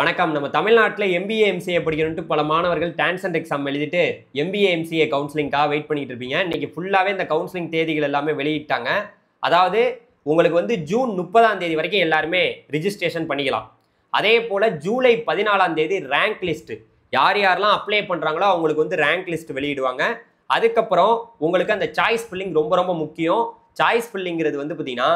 வணக்கம். நம்ம தமிழ்நாட்டில் MBA MCA படிக்கணும்ட்டு பல மாணவர்கள் டான்சென்ட் எக்ஸாம் எழுதிட்டு MBA MCA கவுன்சிலிங்காக வெயிட் பண்ணிட்டு இருப்பீங்க. இன்னைக்கு ஃபுல்லாகவே இந்த கவுன்சிலிங் தேதிகள் எல்லாமே வெளியிட்டாங்க. அதாவது உங்களுக்கு வந்து ஜூன் 30ஆம் தேதி வரைக்கும் எல்லாருமே ரிஜிஸ்ட்ரேஷன் பண்ணிக்கலாம். அதே போல் ஜூலை 14ஆம் தேதி ரேங்க் லிஸ்ட்டு யார் யாரெல்லாம் அப்ளை பண்ணுறாங்களோ அவங்களுக்கு வந்து ரேங்க் லிஸ்ட் வெளியிடுவாங்க. அதுக்கப்புறம் உங்களுக்கு அந்த சாய்ஸ் ஃபில்லிங் ரொம்ப ரொம்ப முக்கியம். சாய்ஸ் ஃபில்லிங்கிறது வந்து பார்த்தீங்கன்னா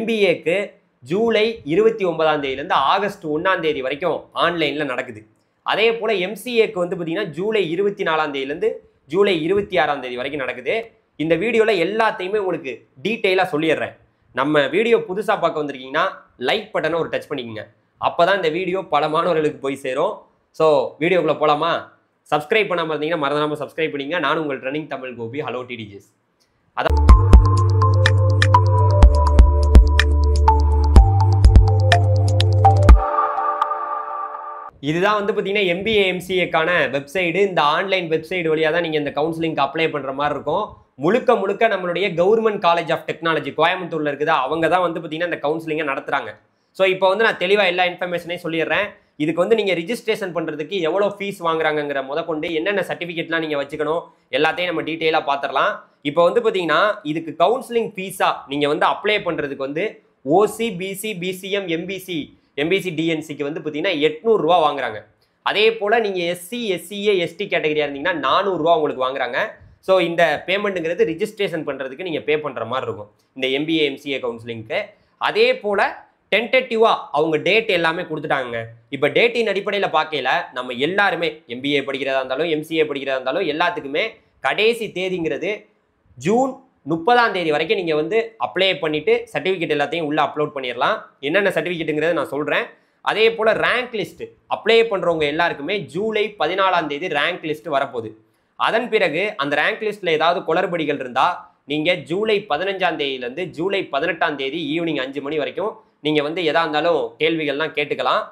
MBAக்கு ஜூலை 29ஆம் தேதியிலேருந்து ஆகஸ்ட் 1ஆம் தேதி வரைக்கும் ஆன்லைனில் நடக்குது. அதே போல் MCAக்கு வந்து பார்த்தீங்கன்னா ஜூலை 24ஆம் தேதியிலேருந்து ஜூலை 26ஆம் தேதி வரைக்கும் நடக்குது. இந்த வீடியோவில் எல்லாத்தையுமே உங்களுக்கு டீட்டெயிலாக சொல்லிடுறேன். நம்ம வீடியோ புதுசாக பார்க்க வந்திருக்கீங்கன்னா லைக் பட்டனை ஒரு டச் பண்ணிக்கோங்க. அப்போ தான் இந்த வீடியோ பல மாணவர்களுக்கு போய் சேரும். ஸோ வீடியோக்குள்ளே போகலாமா? சப்ஸ்கிரைப் பண்ணாமல் இருந்தீங்கன்னா மறந்துடாமல் சப்ஸ்கிரைப் பண்ணிங்க. நானும் உங்கள் ட்ரெனிங் தமிழ் கோபி. ஹலோ டிடிஜிஸ். அதான் இதுதான் வந்து பார்த்தீங்கன்னா MBA MCAக்கான வெப்சைடு. இந்த ஆன்லைன் வெப்சைட் வழியாக தான் நீங்கள் இந்த கவுன்சிலிங்க்கு அப்ளை பண்ணுற மாதிரி இருக்கும். முழுக்க முழுக்க நம்மளுடைய கவர்மெண்ட் காலேஜ் ஆஃப் டெக்னாலஜி கோயம்புத்தூரில் இருக்குதா, அவங்க தான் வந்து பார்த்தீங்கன்னா இந்த கவுன்சிலிங்கை நடத்துகிறாங்க. ஸோ இப்போ வந்து நான் தெளிவாக எல்லா இன்ஃபர்மேஷனையும் சொல்லிடுறேன். இதுக்கு வந்து நீங்கள் ரிஜிஸ்ட்ரேஷன் பண்ணுறதுக்கு எவ்வளோ ஃபீஸ் வாங்குறாங்கிற முதற்கொண்டு என்னென்ன சர்டிஃபிகேட்லாம் நீங்கள் வச்சுக்கணும் எல்லாத்தையும் நம்ம டீட்டெயிலாக பார்த்துடலாம். இப்போ வந்து பார்த்தீங்கன்னா இதுக்கு கவுன்சிலிங் ஃபீஸாக நீங்கள் வந்து அப்ளை பண்ணுறதுக்கு வந்து OC BC BCM MBC DNCக்கு வந்து பார்த்தீங்கன்னா 800 ரூபா வாங்குறாங்க. அதே போல் நீங்கள் SC SCA ST கேட்டகரியாக இருந்தீங்கன்னா 400 ரூபா உங்களுக்கு வாங்குறாங்க. ஸோ இந்த பேமெண்ட்டுங்கிறது ரிஜிஸ்ட்ரேஷன் பண்ணுறதுக்கு நீங்கள் பே பண்ணுற மாதிரி இருக்கும் இந்த MBA MCA கவுன்சிலிங்க்கு. அதே போல் டென்டேட்டிவாக அவங்க டேட் எல்லாமே கொடுத்துட்டாங்க. இப்போ டேட்டின் அடிப்படையில் பார்க்கல நம்ம எல்லாருமே MBA படிக்கிறதா இருந்தாலும் MCA படிக்கிறதா இருந்தாலும் எல்லாத்துக்குமே கடைசி தேதிங்கிறது ஜூன் 30ஆம் தேதி வரைக்கும் நீங்கள் வந்து அப்ளை பண்ணிவிட்டு சர்டிஃபிகேட் எல்லாத்தையும் உள்ளே அப்லோட் பண்ணிடலாம். என்னென்ன சர்டிஃபிகேட்டுங்கிறத நான் சொல்கிறேன். அதே போல் ரேங்க் லிஸ்ட்டு அப்ளை பண்ணுறவங்க எல்லாருக்குமே ஜூலை 14ஆம் தேதி ரேங்க் லிஸ்ட்டு வரப்போகுது. அதன் பிறகு அந்த ரேங்க் லிஸ்ட்டில் ஏதாவது குளறுபடிகள் இருந்தால் நீங்கள் ஜூலை 15ஆம் தேதியிலேருந்து ஜூலை 18ஆம் தேதி ஈவினிங் 5 மணி வரைக்கும் நீங்கள் வந்து எதாக இருந்தாலும் கேள்விகள்லாம் கேட்டுக்கலாம்.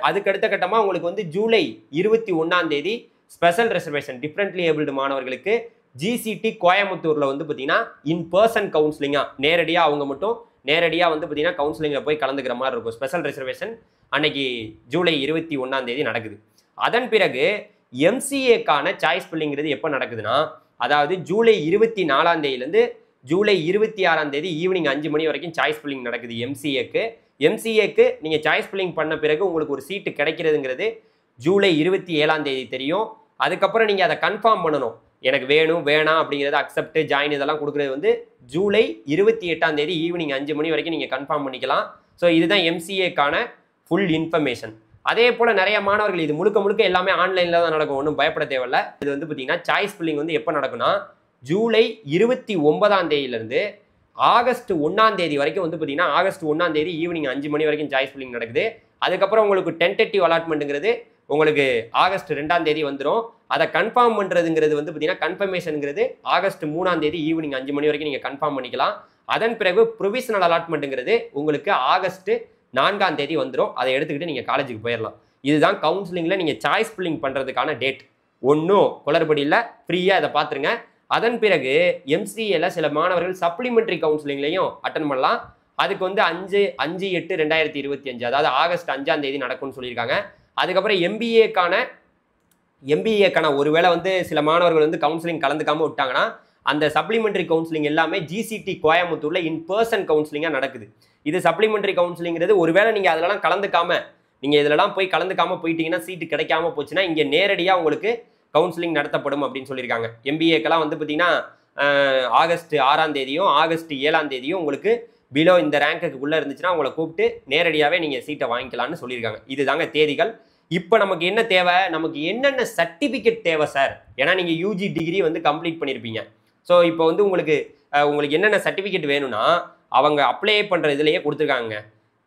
அதுக்கு அடுத்த கட்டமாக உங்களுக்கு வந்து ஜூலை 21ஆம் தேதி ஸ்பெஷல் ரிசர்வேஷன் டிஃப்ரெண்ட்லி ஏபிள்டு மாணவர்களுக்கு GCT கோயம்புத்தூரில் வந்து பார்த்தீங்கன்னா இன்பர்சன் கவுன்சிலிங்காக நேரடியாக அவங்க மட்டும் நேரடியாக வந்து பார்த்தீங்கன்னா கவுன்சிலிங்கில் போய் கலந்துக்கிற மாதிரி இருக்கும். ஸ்பெஷல் ரிசர்வேஷன் அன்னைக்கு ஜூலை 21ஆம் தேதி நடக்குது. அதன் பிறகு MCAக்கான சாய்ஸ் ஃபில்லிங்கிறது எப்போ நடக்குதுன்னா, அதாவது ஜூலை 24ஆம் தேதியிலேருந்து ஜூலை 26ஆம் தேதி ஈவினிங் 5 மணி வரைக்கும் சாய்ஸ் ஃபில்லிங் நடக்குது MCAக்கு நீங்கள் சாய்ஸ் ஃபில்லிங் பண்ண பிறகு உங்களுக்கு ஒரு சீட்டு கிடைக்கிறதுங்கிறது ஜூலை 27ஆம் தேதி தெரியும். அதுக்கப்புறம் நீங்கள் அதை கன்ஃபார்ம் பண்ணணும். எனக்கு வேணும் வேணாம் அப்படிங்கிறது அக்செப்ட் ஜாயின் இதெல்லாம் கொடுக்குறது வந்து ஜூலை 28ஆம் தேதி ஈவினிங் 5 மணி வரைக்கும் நீங்கள் கன்ஃபார்ம் பண்ணிக்கலாம். ஸோ இதுதான் MCAக்கான ஃபுல் இன்ஃபர்மேஷன். அதே போல் நிறைய மாணவர்கள் இது முழுக்க முழுக்க எல்லாமே ஆன்லைனில் தான் நடக்கும், ஒன்றும் பயப்பட தேவையில்லை. இது வந்து பார்த்தீங்கன்னா சாய்ஸ் ஃபில்லிங் வந்து எப்போ நடக்கும்னா ஜூலை 29ஆம் தேதியிலேருந்து ஆகஸ்ட் 1ஆம் தேதி வரைக்கும் வந்து பார்த்தீங்கன்னா ஆகஸ்ட் 1ஆம் தேதி ஈவினிங் 5 மணி வரைக்கும் சாய்ஸ் ஃபில்லிங் நடக்குது. அதுக்கப்புறம் உங்களுக்கு டென்டேட்டிவ் அலாட்மெண்ட்டுங்கிறது உங்களுக்கு ஆகஸ்ட் 2ஆம் தேதி வந்துடும். அதை கன்ஃபார்ம் பண்ணுறதுங்கிறது வந்து பார்த்தீங்கன்னா கன்ஃபர்மேஷனுங்கிறது ஆகஸ்ட் 3ஆம் தேதி ஈவினிங் 5 மணி வரைக்கும் நீங்கள் கன்ஃபார்ம் பண்ணிக்கலாம். அதன் பிறகு ப்ரொவிஷனல் அலாட்மெண்ட்டுங்கிறது உங்களுக்கு ஆகஸ்ட் 4ஆம் தேதி வந்துடும். அதை எடுத்துக்கிட்டு நீங்கள் காலேஜுக்கு போயிடலாம். இதுதான் கவுன்சிலிங்கில் நீங்கள் சாய்ஸ் ஃபில்லிங் பண்ணுறதுக்கான டேட். ஒன்றும் குளறுபடி இல்லை, ஃப்ரீயாக அதை பார்த்துருங்க. அதன் பிறகு MCAல சில மாணவர்கள் சப்ளிமெண்ட்ரி கவுன்சிலிங்லையும் அட்டன் பண்ணலாம். அதுக்கு வந்து 5/8/2025 அதாவது ஆகஸ்ட் 5ஆம் தேதி நடக்கும்னு சொல்லியிருக்காங்க. அதுக்கப்புறம் MBAக்கான ஒருவேளை வந்து சில மாணவர்கள் வந்து கவுன்சிலிங் கலந்துக்காமல் விட்டாங்கன்னா அந்த சப்ளிமெண்ட்ரி கவுன்சிலிங் எல்லாமே GCT கோயம்புத்தூரில் இன்பர்சன் கவுன்சிலிங்காக நடக்குது. இது சப்ளிமெண்ட்ரி கவுன்சிலிங்கிறது ஒருவேளை நீங்கள் அதிலலாம் கலந்துக்காமல் நீங்கள் இதிலலாம் போய் கலந்துக்காமல் போயிட்டீங்கன்னா சீட்டு கிடைக்காம போச்சுன்னா இங்கே நேரடியாக உங்களுக்கு கவுன்சிலிங் நடத்தப்படும் அப்படின்னு சொல்லியிருக்காங்க. MBAக்கெல்லாம் வந்து பார்த்தீங்கன்னா ஆகஸ்ட் 6ஆம் தேதியும் ஆகஸ்ட் 7ஆம் தேதியும் உங்களுக்கு பிலோ இந்த ரேங்க்குள்ளே இருந்துச்சுன்னா உங்களை கூப்பிட்டு நேரடியாகவே நீங்கள் சீட்டை வாங்கிக்கலாம்னு சொல்லியிருக்காங்க. இதுதாங்க தேதிகள். இப்போ நமக்கு என்ன தேவை, நமக்கு என்னென்ன சர்டிஃபிகேட் தேவை சார்? ஏன்னா நீங்கள் UG டிகிரி வந்து கம்ப்ளீட் பண்ணியிருப்பீங்க. ஸோ இப்போ வந்து உங்களுக்கு என்னென்ன சர்டிஃபிகேட் வேணும்னா அவங்க அப்ளை பண்ணுற இதுலேயே கொடுத்துருக்காங்க.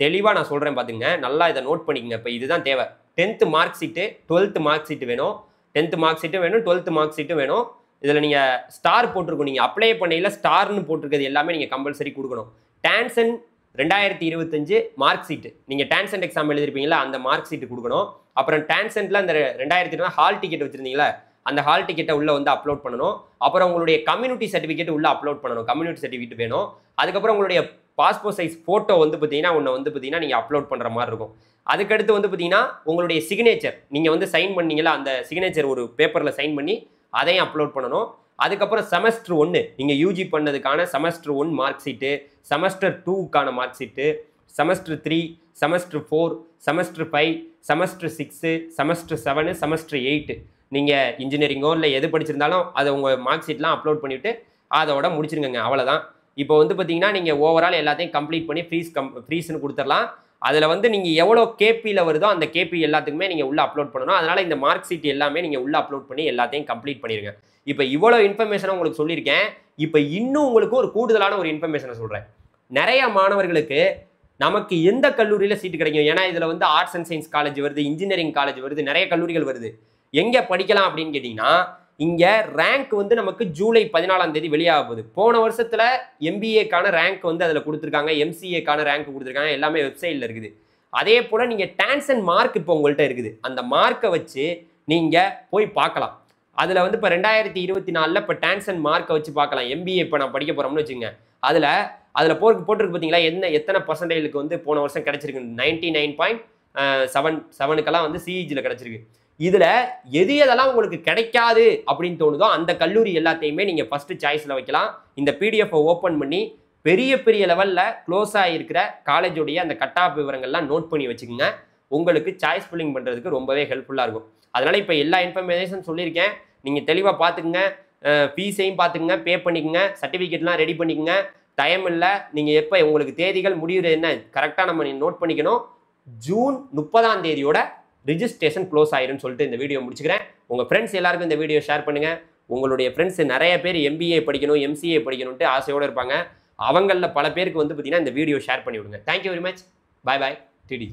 தெளிவாக நான் சொல்கிறேன் பார்த்துங்க, நல்லா இதை நோட் பண்ணிக்கங்க. இப்போ இதுதான் தேவை. 10th mark sheet 12th mark sheet வேணும், 10th மார்க் ஷீட்டும் வேணும், 12th மார்க் ஷீட்டும் வேணும். இதில் நீங்கள் ஸ்டார் போட்டிருக்கணும். நீங்கள் அப்ளை பண்ணையில் ஸ்டார்னு போட்டிருக்கிறது எல்லாமே நீங்கள் கம்பல்சரி கொடுக்கணும். டான்சன் 2025 மார்க் ஷீட்டு நீங்கள் டான்சென்ட் எக்ஸாம் எழுதிருப்பீங்களா அந்த மார்க் ஷீட்டு கொடுக்கணும். அப்புறம் டான்சென்ட்டில் அந்த 2020 ஹால் டிக்கெட் வச்சுருந்தீங்களா அந்த ஹால் டிக்கெட்டை உள்ளே வந்து அப்லோட் பண்ணணும். அப்புறம் உங்களுடைய கம்யூனிட்டி சர்டிஃபிகேட் உள்ளே அப்லோட் பண்ணணும். கம்யூனிட்டி சர்டிஃபிகேட் வேணும். அதுக்கப்புறம் உங்களுடைய பாஸ்போர்ட் சைஸ் ஃபோட்டோ வந்து பார்த்தீங்கன்னா ஒன்று வந்து பார்த்தீங்கன்னா நீங்கள் அப்லோட் பண்ணுற மாதிரி இருக்கும். அதுக்கடுத்து வந்து பார்த்தீங்கன்னா உங்களுடைய சிக்னேச்சர் நீங்கள் வந்து சைன் பண்ணீங்களா அந்த சிக்னேச்சர் ஒரு பேப்பரில் சைன் பண்ணி அதையும் அப்லோட் பண்ணணும். அதுக்கப்புறம் செமஸ்டர் 1 நீங்கள் யூஜி பண்ணதுக்கான செமஸ்டர் 1 மார்க் ஷீட்டு, செமஸ்டர் 2க்கான mark sheet, semester 3, semester 4, semester 5, semester 6, semester 7, semester 8 நீங்கள் இன்ஜினியரிங்கோ இல்லை எது படிச்சிருந்தாலும் அதை உங்கள் மார்க் ஷீட்லாம் அப்லோட் பண்ணிவிட்டு அதோட முடிச்சிருங்க. அவ்வளோதான். இப்போ வந்து பார்த்தீங்கன்னா நீங்கள் ஓவரால் எல்லாத்தையும் கம்ப்ளீட் பண்ணி ஃப்ரீஸ்னு கொடுத்துடலாம். அதில் வந்து நீங்கள் எவ்வளோ கேபியில் வருதோ அந்த கேபி எல்லாத்துக்குமே நீங்கள் உள்ளே அப்லோட் பண்ணணும். அதனால் இந்த மார்க் ஷீட் எல்லாமே நீங்கள் உள்ளே அப்லோட் பண்ணி எல்லாத்தையும் கம்ப்ளீட் பண்ணிடுங்க. இப்போ இவ்வளோ இன்ஃபர்மேஷனை உங்களுக்கு சொல்லியிருக்கேன். இப்போ இன்னும் உங்களுக்கு ஒரு கூடுதலான ஒரு இன்ஃபர்மேஷனை சொல்கிறேன். நிறைய மாணவர்களுக்கு நமக்கு எந்த கல்லூரியில் சீட்டு கிடைக்கும், ஏன்னா இதில் வந்து ஆர்ட்ஸ் அண்ட் சயின்ஸ் காலேஜ் வருது, இன்ஜினியரிங் காலேஜ் வருது, நிறைய கல்லூரிகள் வருது. எங்கே படிக்கலாம் அப்படின்னு கேட்டிங்கன்னா இங்கே ரேங்க் வந்து நமக்கு ஜூலை 14ஆம் தேதி வெளியாக போகுது. போன வருஷத்தில் எம்பிஏக்கான ரேங்க் வந்து அதில் கொடுத்துருக்காங்க, எம்சிஏக்கான ரேங்க் கொடுத்துருக்காங்க, எல்லாமே வெப்சைட்டில் இருக்குது. அதே போல் நீங்கள் டான்ஸ் அண்ட் மார்க் இப்போ உங்கள்கிட்ட இருக்குது. அந்த மார்க்கை வச்சு நீங்கள் போய் பார்க்கலாம். அதில் வந்து இப்போ 2024 இப்போ டான்ஸ் அண்ட் மார்க்கை வச்சு பார்க்கலாம். எம்பிஏ இப்போ நான் படிக்க போகிறோம்னு வச்சுங்க. அதில் போட்டிருக்கு பார்த்தீங்களா எத்தனை பர்சன்டேஜுக்கு வந்து போன வருஷம் கிடச்சிருக்கு. 99.77க்கெல்லாம் வந்து சிஇஜியில் கிடச்சிருக்கு. இதில் எதெல்லாம் உங்களுக்கு கிடைக்காது அப்படின்னு தோணுதோ அந்த கல்லூரி எல்லாத்தையுமே நீங்கள் ஃபஸ்ட்டு சாய்ஸில் வைக்கலாம். இந்த பிடிஎஃப்பை ஓப்பன் பண்ணி பெரிய பெரிய லெவலில் க்ளோஸ் ஆகிருக்கிற காலேஜோடைய அந்த கட் ஆஃப் விவரங்கள்லாம் நோட் பண்ணி வச்சுக்கோங்க. உங்களுக்கு சாய்ஸ் ஃபில்லிங் பண்ணுறதுக்கு ரொம்பவே ஹெல்ப்ஃபுல்லாக இருக்கும். அதனால் இப்போ எல்லா இன்ஃபர்மேஷன் சொல்லியிருக்கேன். நீங்கள் தெளிவாக பார்த்துக்குங்க, ஃபீஸையும் பார்த்துக்குங்க, பே பண்ணிக்கோங்க, சர்டிஃபிகேட்லாம் ரெடி பண்ணிக்கோங்க. டைம் இல்லை, நீங்கள் எப்போ உங்களுக்கு தேதிகள் முடிவுறது என்ன கரெக்டாக நம்ம நோட் பண்ணிக்கணும். ஜூன் 30ஆம் தேதியோட ரிஜிஸ்ட்ரேஷன் க்ளோஸ் ஆயிருன்னு சொல்லிட்டு இந்த வீடியோ முடிச்சுக்கிறேன். உங்கள் ஃப்ரெண்ட்ஸ் எல்லாருக்கும் இந்த வீடியோ ஷேர் பண்ணுங்கள். உங்களுடைய ஃப்ரெண்ட்ஸ் நிறைய பேர் எம்பிஏ படிக்கணும், எம்சிஏ படிக்கணும்ட்டு ஆசையோடு இருப்பாங்க. அவங்களில் பல பேருக்கு வந்து பார்த்தீங்கன்னா இந்த வீடியோ ஷேர் பண்ணி விடுங்க. Thank you very much. Bye bye DD.